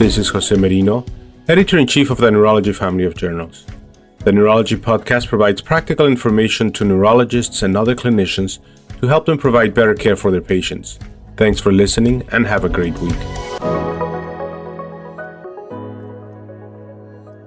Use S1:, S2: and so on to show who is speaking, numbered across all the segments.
S1: This is Jose Merino, Editor-in-Chief of the Neurology family of journals. The Neurology podcast provides practical information to neurologists and other clinicians to help them provide better care for their patients. Thanks for listening and have a great week.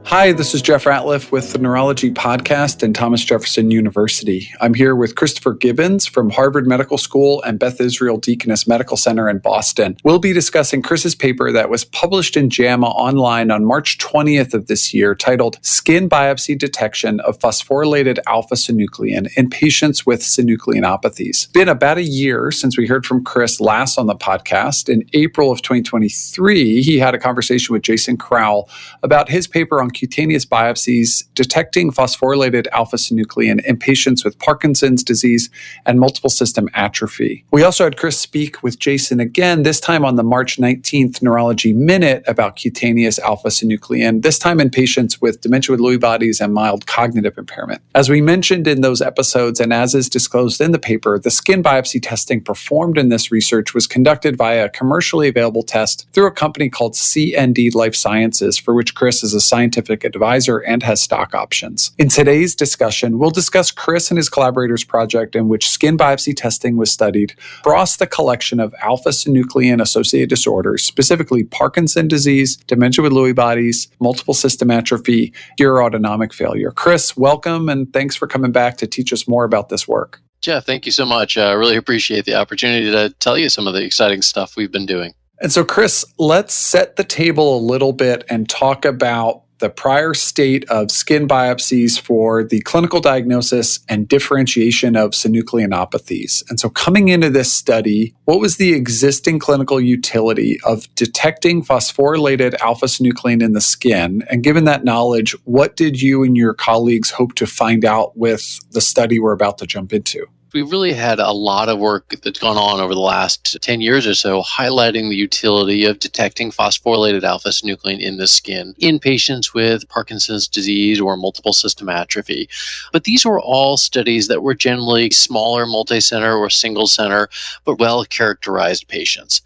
S2: Hi, this is Jeff Ratliff with the Neurology Podcast and Thomas Jefferson University. I'm here with Christopher Gibbons from Harvard Medical School and Beth Israel Deaconess Medical Center in Boston. We'll be discussing Chris's paper that was published in JAMA online on March 20th of this year, titled Skin Biopsy Detection of Phosphorylated α-Synuclein in Patients with Synucleinopathies. It's been about a year since we heard from Chris last on the podcast. In April of 2023, he had a conversation with Jason Crowell about his paper on cutaneous biopsies detecting phosphorylated α-Synuclein in patients with Parkinson's disease and multiple system atrophy. We also had Chris speak with Jason again, this time on the March 19th Neurology Minute about cutaneous α-Synuclein, this time in patients with dementia with Lewy bodies and mild cognitive impairment. As we mentioned in those episodes, and as is disclosed in the paper, the skin biopsy testing performed in this research was conducted via a commercially available test through a company called CND Life Sciences, for which Chris is a scientific advisor and has stock options. In today's discussion, we'll discuss Chris and his collaborators' project in which skin biopsy testing was studied across the collection of alpha-synuclein-associated disorders, specifically Parkinson's disease, dementia with Lewy bodies, multiple system atrophy, pure autonomic failure. Chris, welcome, and thanks for coming back to teach us more about this work.
S3: Jeff, thank you so much. I really appreciate the opportunity to tell you some of the exciting stuff we've been doing.
S2: And so, Chris, let's set the table a little bit and talk about the prior state of skin biopsies for the clinical diagnosis and differentiation of synucleinopathies. And so coming into this study, what was the existing clinical utility of detecting phosphorylated α-Synuclein in the skin? And given that knowledge, what did you and your colleagues hope to find out with the study we're about to jump into?
S3: We've really had a lot of work that's gone on over the last 10 years or so highlighting the utility of detecting phosphorylated α-Synuclein in the skin in patients with Parkinson's disease or multiple system atrophy. But these were all studies that were generally smaller, multi-center or single-center, but well-characterized patients.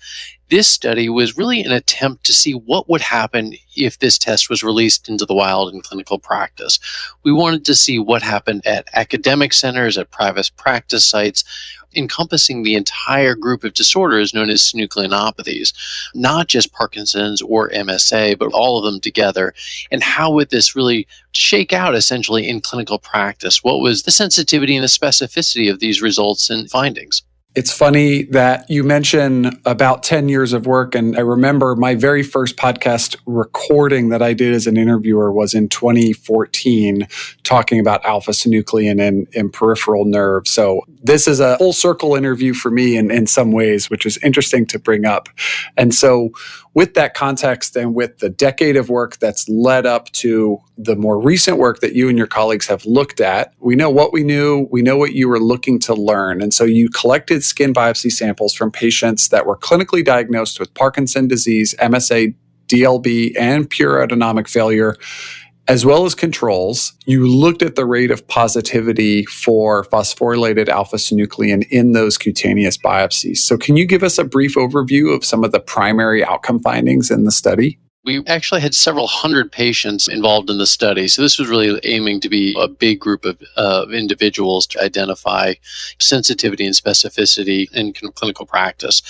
S3: This study was really an attempt to see what would happen if this test was released into the wild in clinical practice. We wanted to see what happened at academic centers, at private practice sites, encompassing the entire group of disorders known as synucleinopathies, not just Parkinson's or MSA, but all of them together. And how would this really shake out essentially in clinical practice? What was the sensitivity and the specificity of these results and findings?
S2: It's funny that you mention about 10 years of work, and I remember my very first podcast recording that I did as an interviewer was in 2014, talking about alpha-synuclein in peripheral nerve. So this is a full circle interview for me in some ways, which is interesting to bring up. And so with that context and with the decade of work that's led up to the more recent work that you and your colleagues have looked at, we know what we knew, we know what you were looking to learn. And so you collected skin biopsy samples from patients that were clinically diagnosed with Parkinson's disease, MSA, DLB, and pure autonomic failure, as well as controls. You looked at the rate of positivity for phosphorylated α-Synuclein in those cutaneous biopsies. So can you give us a brief overview of some of the primary outcome findings in the study?
S3: We actually had several hundred patients involved in the study. So this was really aiming to be a big group of individuals to identify sensitivity and specificity in clinical practice.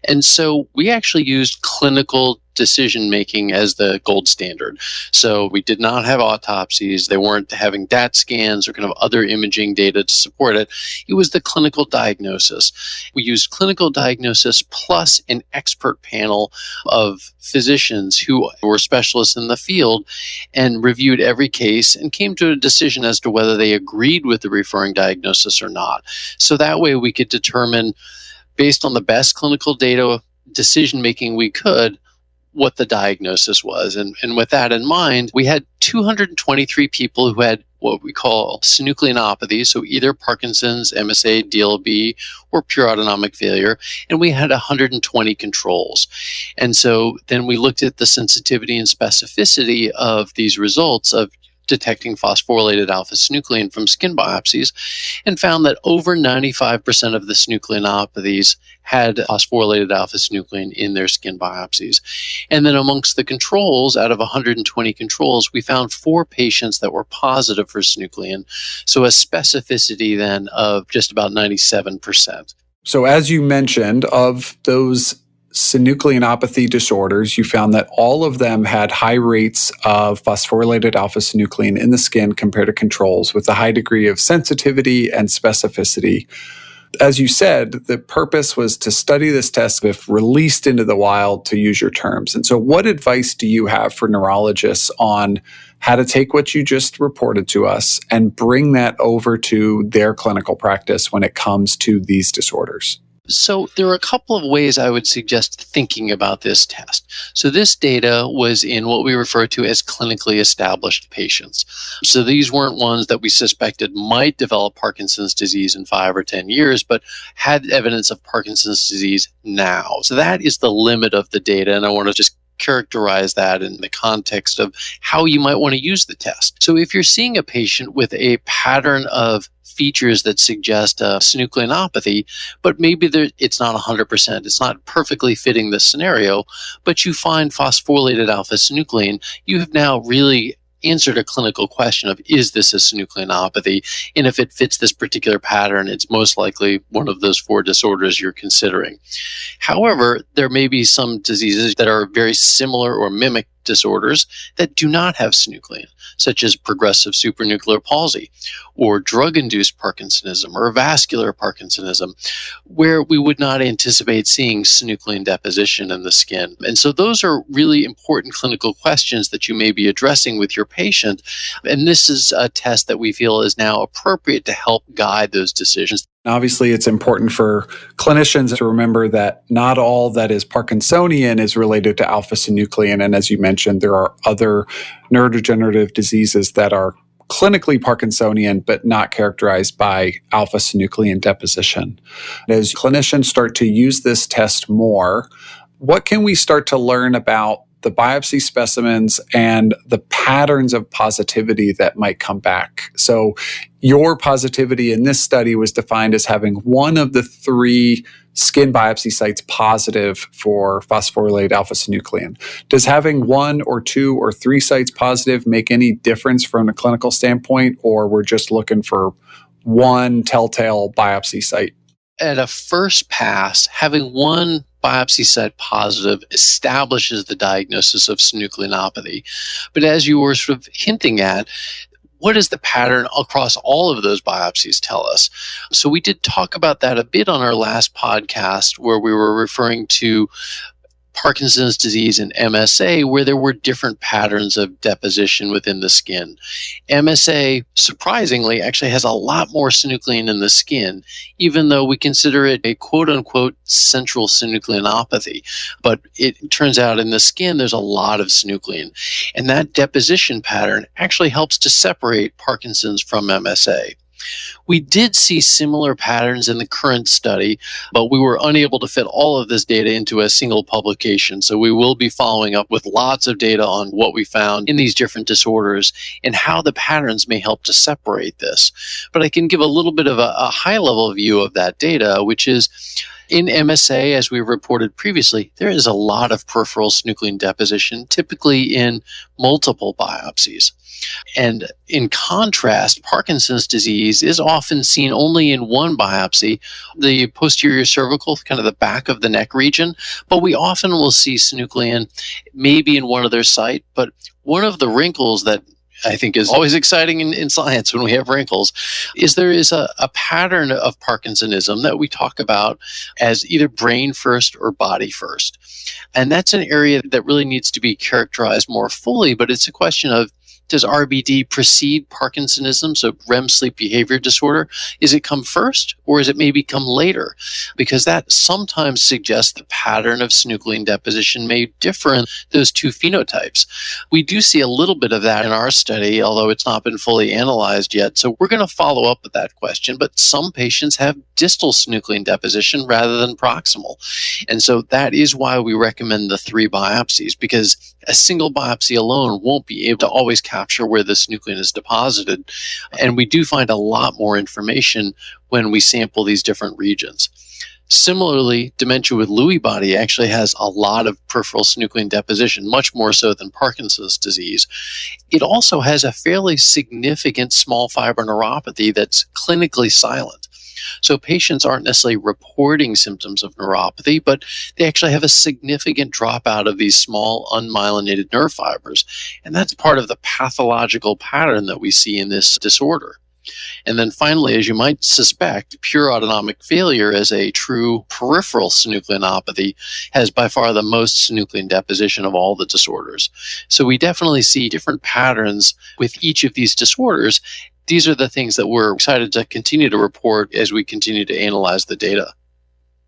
S3: And so we actually used clinical decision-making as the gold standard. So we did not have autopsies. They weren't having DAT scans or kind of other imaging data to support it. It was the clinical diagnosis. We used clinical diagnosis plus an expert panel of physicians who were specialists in the field and reviewed every case and came to a decision as to whether they agreed with the referring diagnosis or not. So that way we could determine, based on the best clinical data decision-making we could, what the diagnosis was. And with that in mind, we had 223 people who had what we call synucleinopathies, so either Parkinson's, MSA, DLB, or pure autonomic failure, and we had 120 controls. And so then we looked at the sensitivity and specificity of these results of detecting phosphorylated α-Synuclein from skin biopsies and found that over 95% of the synucleinopathies had phosphorylated α-Synuclein in their skin biopsies. And then amongst the controls, out of 120 controls, we found 4 patients that were positive for synuclein, so a specificity then of just about 97%.
S2: So as you mentioned, of those synucleinopathy disorders, you found that all of them had high rates of phosphorylated α-Synuclein in the skin compared to controls, with a high degree of sensitivity and specificity. As you said, the purpose was to study this test if released into the wild, to use your terms. And so what advice do you have for neurologists on how to take what you just reported to us and bring that over to their clinical practice when it comes to these disorders?
S3: So there are a couple of ways I would suggest thinking about this test. So this data was in what we refer to as clinically established patients. So these weren't ones that we suspected might develop Parkinson's disease in 5 or 10 years, but had evidence of Parkinson's disease now. So that is the limit of the data, and I want to just characterize that in the context of how you might want to use the test. So if you're seeing a patient with a pattern of features that suggest a synucleinopathy, but maybe it's not 100%, it's not perfectly fitting the scenario, but you find phosphorylated α-Synuclein, you have now really answered a clinical question of, is this a synucleinopathy? And if it fits this particular pattern, it's most likely one of those 4 disorders you're considering. However, there may be some diseases that are very similar or mimic disorders that do not have synuclein, such as progressive supranuclear palsy, or drug-induced Parkinsonism, or vascular Parkinsonism, where we would not anticipate seeing synuclein deposition in the skin. And so those are really important clinical questions that you may be addressing with your patient. And this is a test that we feel is now appropriate to help guide those decisions.
S2: Obviously, it's important for clinicians to remember that not all that is Parkinsonian is related to alpha-synuclein. And as you mentioned, there are other neurodegenerative diseases that are clinically Parkinsonian, but not characterized by alpha-synuclein deposition. As clinicians start to use this test more, what can we start to learn about the biopsy specimens and the patterns of positivity that might come back? So your positivity in this study was defined as having one of the 3 skin biopsy sites positive for phosphorylated α-Synuclein. Does having 1 or 2 or 3 sites positive make any difference from a clinical standpoint, or we're just looking for one telltale biopsy site?
S3: At a first pass, having one biopsy site positive establishes the diagnosis of synucleinopathy. But as you were sort of hinting at, what does the pattern across all of those biopsies tell us? So we did talk about that a bit on our last podcast, where we were referring to Parkinson's disease and MSA, where there were different patterns of deposition within the skin. MSA, surprisingly, actually has a lot more synuclein in the skin, even though we consider it a quote-unquote central synucleinopathy. But it turns out in the skin, there's a lot of synuclein. And that deposition pattern actually helps to separate Parkinson's from MSA. We did see similar patterns in the current study, but we were unable to fit all of this data into a single publication. So we will be following up with lots of data on what we found in these different disorders and how the patterns may help to separate this. But I can give a little bit of a high-level view of that data, which is in MSA, as we reported previously, there is a lot of peripheral synuclein deposition, typically in multiple biopsies. And in contrast, Parkinson's disease is often seen only in one biopsy, the posterior cervical, kind of the back of the neck region, but we often will see synuclein maybe in one other site. But one of the wrinkles that I think is always exciting in science when we have wrinkles, is there is a pattern of Parkinsonism that we talk about as either brain first or body first. And that's an area that really needs to be characterized more fully, but it's a question of, does RBD precede Parkinsonism, so REM sleep behavior disorder? Is it come first, or is it maybe come later? Because that sometimes suggests the pattern of synuclein deposition may differ in those 2 phenotypes. We do see a little bit of that in our study, although it's not been fully analyzed yet. So we're going to follow up with that question. But some patients have distal synuclein deposition rather than proximal. And so that is why we recommend the 3 biopsies, because A single biopsy alone won't be able to always capture where the synuclein is deposited. And we do find a lot more information when we sample these different regions. Similarly, dementia with Lewy body actually has a lot of peripheral synuclein deposition, much more so than Parkinson's disease. It also has a fairly significant small fiber neuropathy that's clinically silent. So patients aren't necessarily reporting symptoms of neuropathy, but they actually have a significant dropout of these small unmyelinated nerve fibers. And that's part of the pathological pattern that we see in this disorder. And then finally, as you might suspect, pure autonomic failure as a true peripheral synucleinopathy has by far the most synuclein deposition of all the disorders. So we definitely see different patterns with each of these disorders. These are the things that we're excited to continue to report as we continue to analyze the data.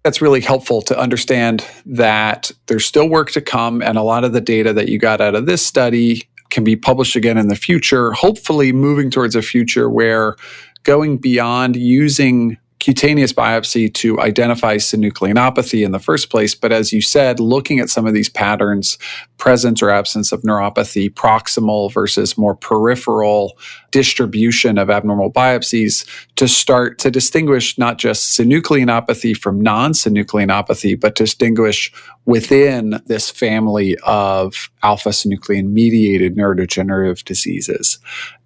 S2: That's really helpful to understand that there's still work to come, and a lot of the data that you got out of this study can be published again in the future, hopefully moving towards a future where going beyond using cutaneous biopsy to identify synucleinopathy in the first place, but as you said, looking at some of these patterns, presence or absence of neuropathy, proximal versus more peripheral distribution of abnormal biopsies, to start to distinguish not just synucleinopathy from non-synucleinopathy, but distinguish within this family of alpha-synuclein-mediated neurodegenerative diseases.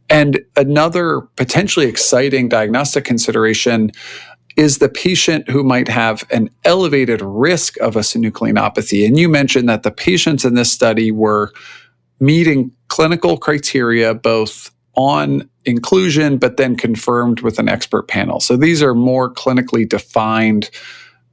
S2: And another potentially exciting diagnostic consideration is the patient who might have an elevated risk of a synucleinopathy. And you mentioned that the patients in this study were meeting clinical criteria both on inclusion, but then confirmed with an expert panel. So these are more clinically defined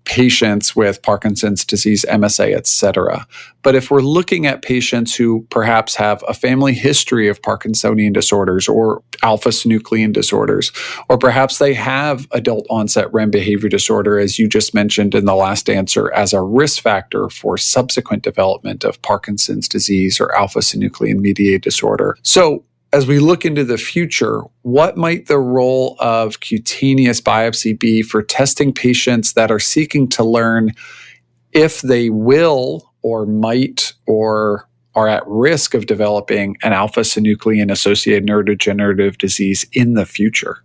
S2: patients with Parkinson's disease, MSA, et cetera. But if we're looking at patients who perhaps have a family history of Parkinsonian disorders or alpha-synuclein disorders, or perhaps they have adult onset REM behavior disorder, as you just mentioned in the last answer, as a risk factor for subsequent development of Parkinson's disease or alpha-synuclein mediated disorder. So as we look into the future, what might the role of cutaneous biopsy be for testing patients that are seeking to learn if they will or might or are at risk of developing an alpha-synuclein-associated neurodegenerative disease in the future?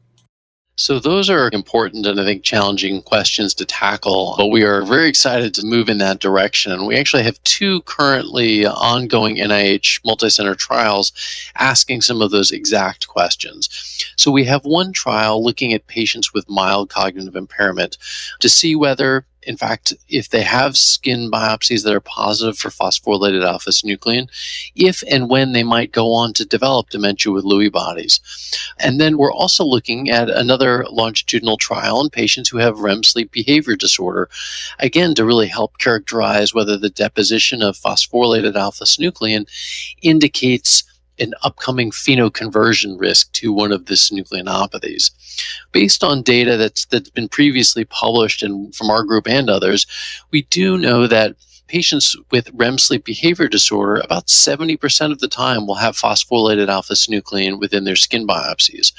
S3: So those are important and I think challenging questions to tackle, but we are very excited to move in that direction. We actually have two currently ongoing NIH multicenter trials asking some of those exact questions. So we have one trial looking at patients with mild cognitive impairment to see whether, in fact, if they have skin biopsies that are positive for phosphorylated α-Synuclein, if and when they might go on to develop dementia with Lewy bodies. And then we're also looking at another longitudinal trial in patients who have REM sleep behavior disorder, again, to really help characterize whether the deposition of phosphorylated α-Synuclein indicates an upcoming phenoconversion risk to one of the synucleinopathies. Based on data that's been previously published and from our group and others, we do know that patients with REM sleep behavior disorder, about 70% of the time will have phosphorylated α-Synuclein within their skin biopsies.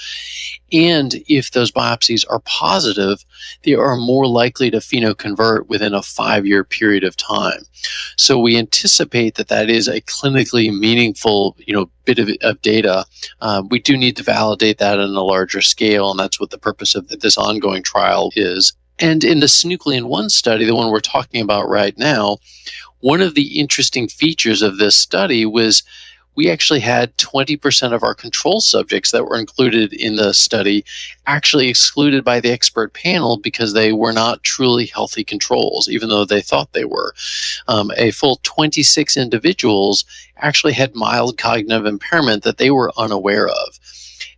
S3: And if those biopsies are positive, they are more likely to phenoconvert within a 5-year period of time. So we anticipate that that is a clinically meaningful, bit of data. We do need to validate that on a larger scale, and that's what the purpose of this ongoing trial is. And in the Synuclein 1 study, the one we're talking about right now, one of the interesting features of this study was we actually had 20% of our control subjects that were included in the study actually excluded by the expert panel because they were not truly healthy controls, even though they thought they were. A full 26 individuals actually had mild cognitive impairment that they were unaware of.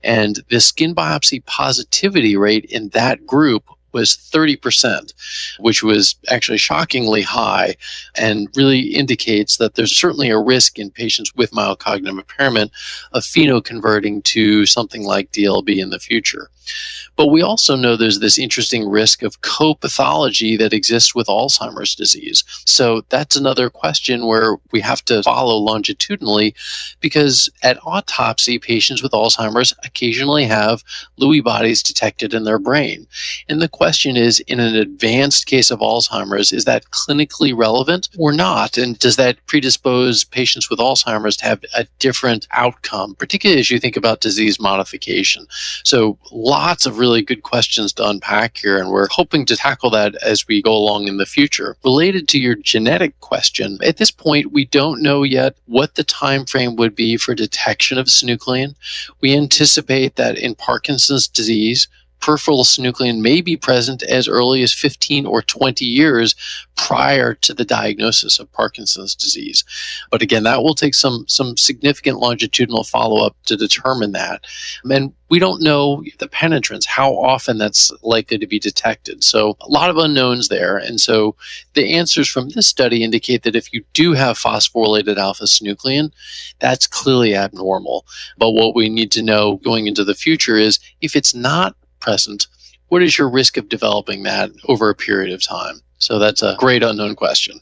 S3: And the skin biopsy positivity rate in that group was 30%, which was actually shockingly high and really indicates that there's certainly a risk in patients with mild cognitive impairment of phenoconverting to something like DLB in the future. But we also know there's this interesting risk of co-pathology that exists with Alzheimer's disease. So that's another question where we have to follow longitudinally, because at autopsy, patients with Alzheimer's occasionally have Lewy bodies detected in their brain. And the question is, in an advanced case of Alzheimer's, is that clinically relevant or not? And does that predispose patients with Alzheimer's to have a different outcome, particularly as you think about disease modification? So lots of really good questions to unpack here, and we're hoping to tackle that as we go along in the future. Related to your genetic question, at this point, we don't know yet what the time frame would be for detection of synuclein. We anticipate that in Parkinson's disease, peripheral synuclein may be present as early as 15 or 20 years prior to the diagnosis of Parkinson's disease. But again, that will take some significant longitudinal follow-up to determine that. And we don't know the penetrance, how often that's likely to be detected. So a lot of unknowns there. And so the answers from this study indicate that if you do have phosphorylated alpha-synuclein, that's clearly abnormal. But what we need to know going into the future is if it's not present, what is your risk of developing that over a period of time? So that's a great unknown question.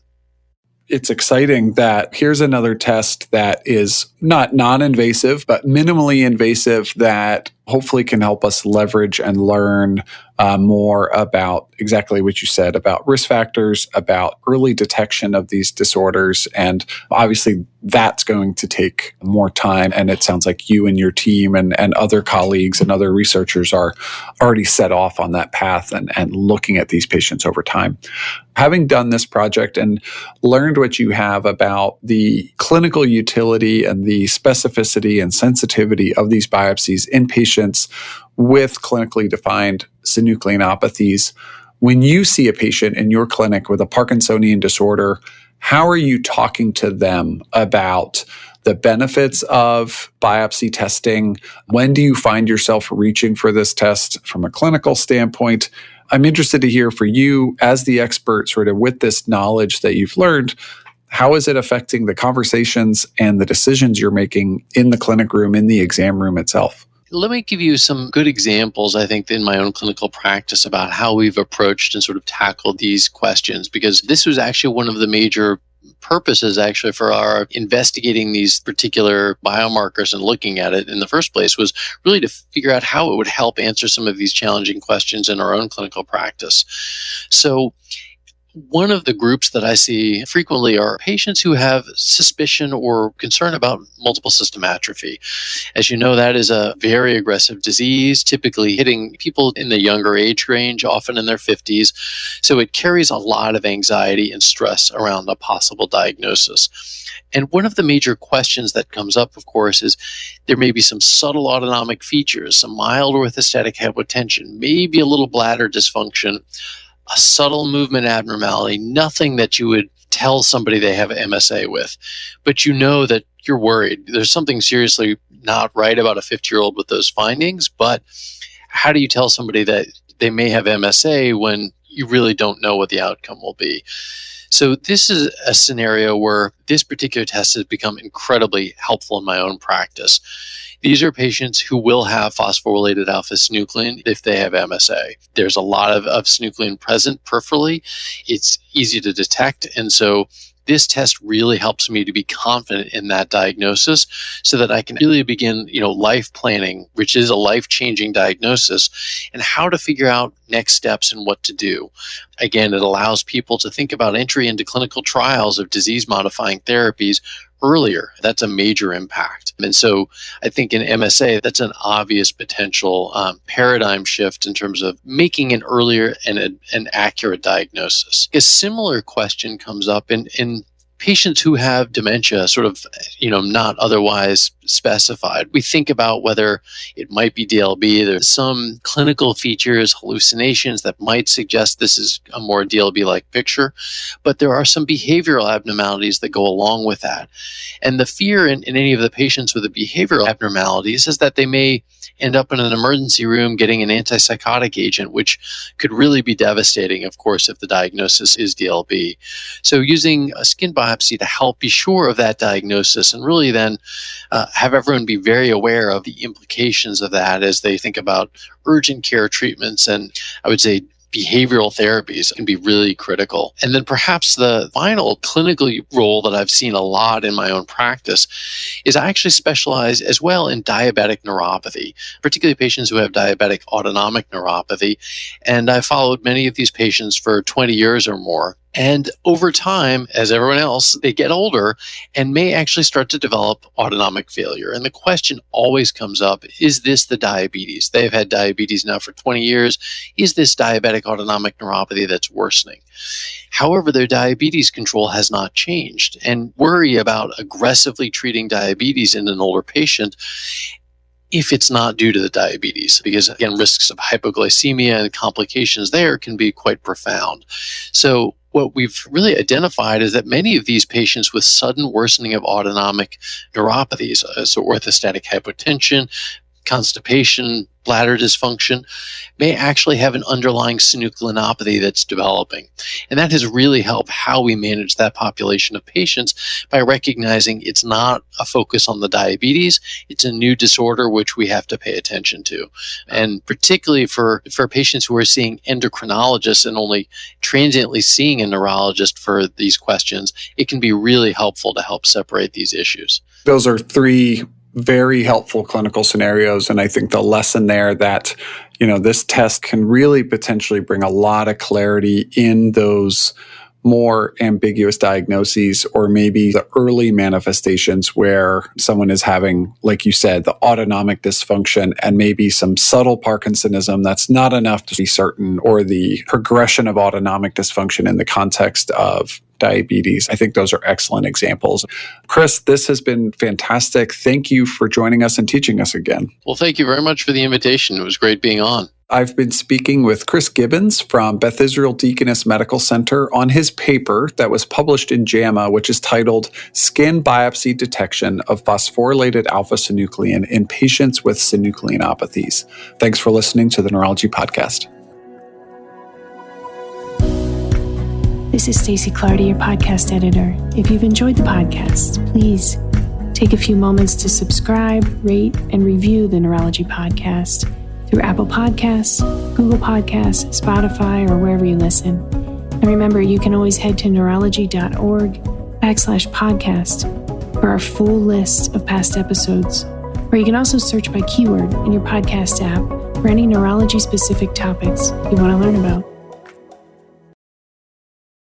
S2: It's exciting that here's another test that is not non-invasive, but minimally invasive that hopefully can help us leverage and learn more about exactly what you said about risk factors, about early detection of these disorders. And obviously that's going to take more time. And it sounds like you and your team and other colleagues and other researchers are already set off on that path and looking at these patients over time. Having done this project and learned what you have about the clinical utility and the specificity and sensitivity of these biopsies in patients with clinically defined synucleinopathies, when you see a patient in your clinic with a Parkinsonian disorder, how are you talking to them about the benefits of biopsy testing? When do you find yourself reaching for this test from a clinical standpoint? I'm interested to hear for you as the expert, sort of with this knowledge that you've learned, how is it affecting the conversations and the decisions you're making in the clinic room, in the exam room itself?
S3: Let me give you some good examples, I think, in my own clinical practice about how we've approached and sort of tackled these questions, because this was actually one of the major purposes actually for our investigating these particular biomarkers and looking at it in the first place was really to figure out how it would help answer some of these challenging questions in our own clinical practice. So one of the groups that I see frequently are patients who have suspicion or concern about multiple system atrophy. As you know, that is a very aggressive disease, typically hitting people in the younger age range, often in their 50s. So it carries a lot of anxiety and stress around a possible diagnosis. And one of the major questions that comes up, of course, is there may be some subtle autonomic features, some mild orthostatic hypotension, maybe a little bladder dysfunction, a subtle movement abnormality, nothing that you would tell somebody they have MSA with. But you know that you're worried. There's something seriously not right about a 50-year-old with those findings, but how do you tell somebody that they may have MSA when you really don't know what the outcome will be? So this is a scenario where this particular test has become incredibly helpful in my own practice. These are patients who will have phosphorylated alpha-synuclein if they have MSA. There's a lot of synuclein present peripherally. It's easy to detect. And so this test really helps me to be confident in that diagnosis so that I can really begin, life planning, which is a life-changing diagnosis, and how to figure out next steps and what to do. Again, it allows people to think about entry into clinical trials of disease-modifying therapies earlier. That's a major impact. And so I think in MSA, that's an obvious potential paradigm shift in terms of making an earlier and an accurate diagnosis. A similar question comes up in patients who have dementia, sort of, not otherwise specified. We think about whether it might be DLB. There's some clinical features, hallucinations that might suggest this is a more DLB-like picture, but there are some behavioral abnormalities that go along with that. And the fear in any of the patients with the behavioral abnormalities is that they may end up in an emergency room getting an antipsychotic agent, which could really be devastating, of course, if the diagnosis is DLB. So using a skin biopsy to help be sure of that diagnosis and really then have everyone be very aware of the implications of that as they think about urgent care treatments and, I would say, behavioral therapies can be really critical. And then perhaps the final clinical role that I've seen a lot in my own practice is I actually specialize as well in diabetic neuropathy, particularly patients who have diabetic autonomic neuropathy. And I followed many of these patients for 20 years or more. And over time, as everyone else, they get older and may actually start to develop autonomic failure. And the question always comes up, is this the diabetes? They've had diabetes now for 20 years. Is this diabetic autonomic neuropathy that's worsening? However, their diabetes control has not changed, and worry about aggressively treating diabetes in an older patient if it's not due to the diabetes, because again, risks of hypoglycemia and complications there can be quite profound. So what we've really identified is that many of these patients with sudden worsening of autonomic neuropathies, so orthostatic hypotension, constipation, bladder dysfunction, may actually have an underlying synucleinopathy that's developing. And that has really helped how we manage that population of patients by recognizing it's not a focus on the diabetes, it's a new disorder which we have to pay attention to. And particularly for patients who are seeing endocrinologists and only transiently seeing a neurologist for these questions, it can be really helpful to help separate these issues.
S2: Those are three very helpful clinical scenarios. And I think the lesson there that, this test can really potentially bring a lot of clarity in those more ambiguous diagnoses, or maybe the early manifestations where someone is having, like you said, the autonomic dysfunction and maybe some subtle Parkinsonism that's not enough to be certain, or the progression of autonomic dysfunction in the context of diabetes. I think those are excellent examples. Chris, this has been fantastic. Thank you for joining us and teaching us again.
S3: Well, thank you very much for the invitation. It was great being on.
S2: I've been speaking with Chris Gibbons from Beth Israel Deaconess Medical Center on his paper that was published in JAMA, which is titled Skin Biopsy Detection of Phosphorylated α-Synuclein in Patients with Synucleinopathies. Thanks for listening to the Neurology Podcast.
S4: This is Stacey Clardy, your podcast editor. If you've enjoyed the podcast, please take a few moments to subscribe, rate, and review the Neurology Podcast through Apple Podcasts, Google Podcasts, Spotify, or wherever you listen. And remember, you can always head to neurology.org/podcast for our full list of past episodes. Or you can also search by keyword in your podcast app for any neurology-specific topics you want to learn about.